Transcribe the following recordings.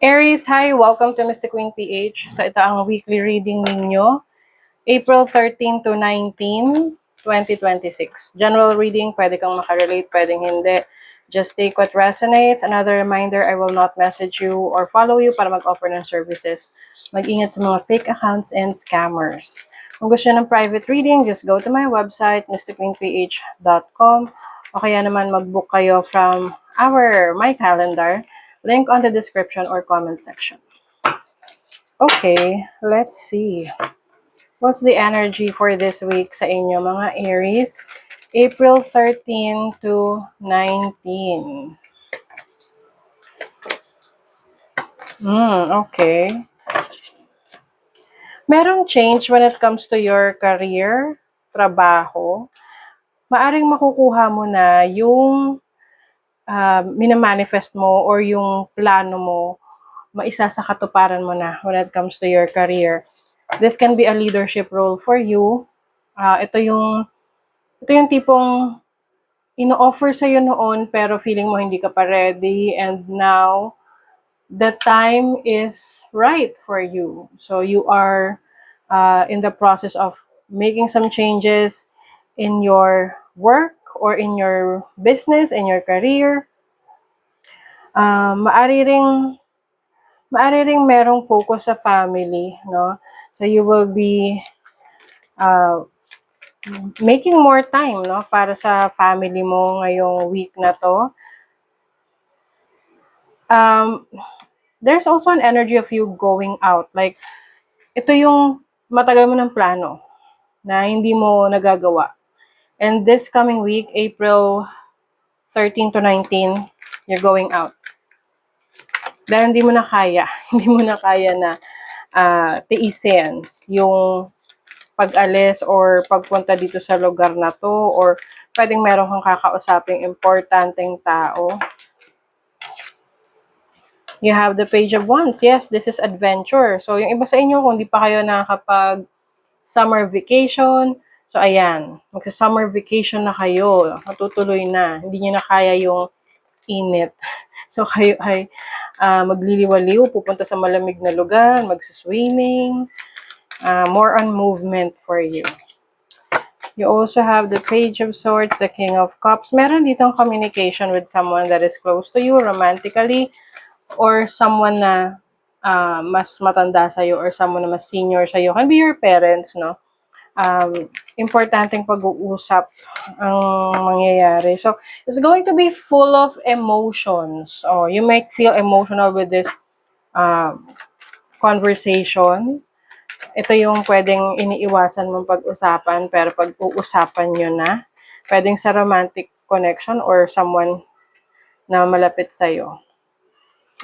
Aries, hi! Welcome to Mystic Queen PH. So ito ang weekly reading ninyo, April 13 to 19, 2026. General reading, pwede kang makarelate, pwedeng hindi. Just take what resonates. Another reminder, I will not message you or follow you para mag-offer ng services. Mag-ingat sa mga fake accounts and scammers. Kung gusto ng private reading, just go to my website, mysticqueenph.com, o kaya naman mag-book kayo from my calendar. Link on the description or comment section. Okay, let's see. What's the energy for this week sa inyo, mga Aries? April 13 to 19. Okay. Merong change when it comes to your career, trabaho. Maaring makukuha mo na yung minamanifest mo or yung plano mo, maisa sa katuparan mo na when it comes to your career. This can be a leadership role for you. Ito yung tipong ino-offer sa'yo noon pero feeling mo hindi ka pa ready, and now the time is right for you. So you are in the process of making some changes in your work or in your business, in your career. Maari ring merong focus sa family, no? So you will be making more time, no, para sa family mo ngayong week na to. There's also an energy of you going out. Like, ito yung matagal mo ng plano na hindi mo nagagawa. And this coming week, April 13 to 19, you're going out. Dahil hindi mo na kaya. Hindi mo na kaya na tiisin yung pag-alis or pagpunta dito sa lugar na to, or pwedeng meron kang kakausaping importanteng tao. You have the Page of Wands. Yes, this is adventure. So, yung iba sa inyo, kung di pa kayo nakakapag summer vacation, so ayan, magsa-summer vacation na kayo, matutuloy na, hindi nyo na kaya yung init. So, kayo ay magliliwaliw, pupunta sa malamig na lugar, magsa-swimming, more on movement for you. You also have the Page of Swords, the King of Cups. Meron ditong communication with someone that is close to you romantically, or someone na mas matanda sa'yo, or someone na mas senior sa'yo. Can be your parents, no? Importanteng pag-uusap ang mangyayari. So, it's going to be full of emotions. Oh, you might feel emotional with this conversation. Ito yung pwedeng iniiwasan mong pag-usapan, pero pag-uusapan nyo na. Pwedeng sa romantic connection or someone na malapit sa'yo.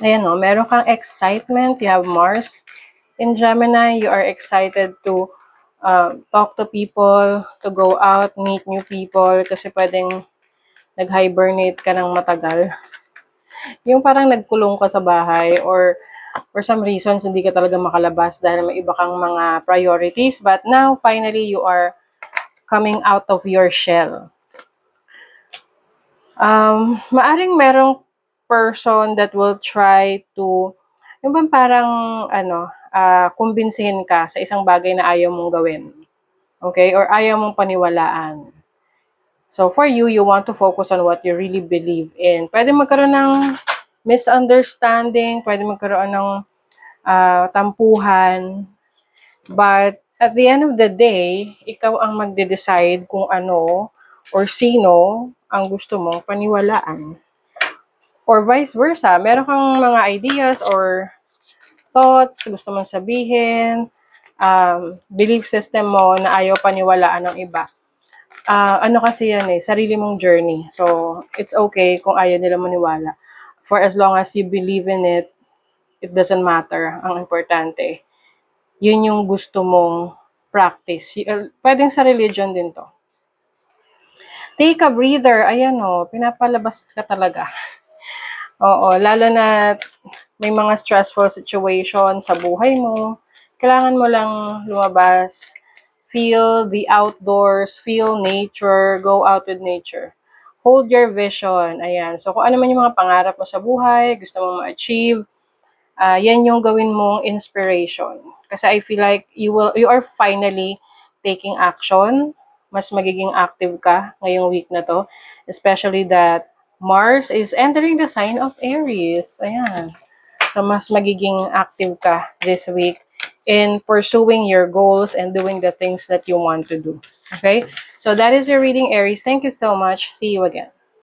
Ayan o, meron kang excitement. You have Mars in Gemini. You are excited to talk to people, to go out, meet new people, kasi pwedeng nag-hibernate ka ng matagal. Yung parang nagkulong ka sa bahay, or for some reasons, hindi ka talaga makalabas dahil may iba kang mga priorities. But now, finally, you are coming out of your shell. Maaring merong person that will try to, yung bang parang, kumbinsihin ka sa isang bagay na ayaw mong gawin. Okay? Or ayaw mong paniwalaan. So, for you, you want to focus on what you really believe in. Pwede magkaroon ng misunderstanding, pwede magkaroon ng tampuhan, but at the end of the day, ikaw ang magde-decide kung ano or sino ang gusto mong paniwalaan. Or vice versa, meron kang mga ideas or thoughts, gusto mong sabihin, belief system mo na ayaw paniwalaan ng iba. Ano kasi yan sarili mong journey. So, it's okay kung ayaw nila maniwala. For as long as you believe in it, it doesn't matter. Ang importante, yun yung gusto mong practice. Pwedeng sa religion din to. Take a breather. Ayan pinapalabas ka talaga. Oo, lalo na may mga stressful situation sa buhay mo. Kailangan mo lang lumabas, feel the outdoors, feel nature, go out with nature. Hold your vision. Ayan. So, kung ano man yung mga pangarap mo sa buhay, gusto mong ma-achieve, yan yung gawin mong inspiration. Kasi I feel like you are finally taking action. Mas magiging active ka ngayong week na to. Especially that Mars is entering the sign of Aries. Ayan. So, mas magiging active ka this week in pursuing your goals and doing the things that you want to do. Okay? So, that is your reading, Aries. Thank you so much. See you again.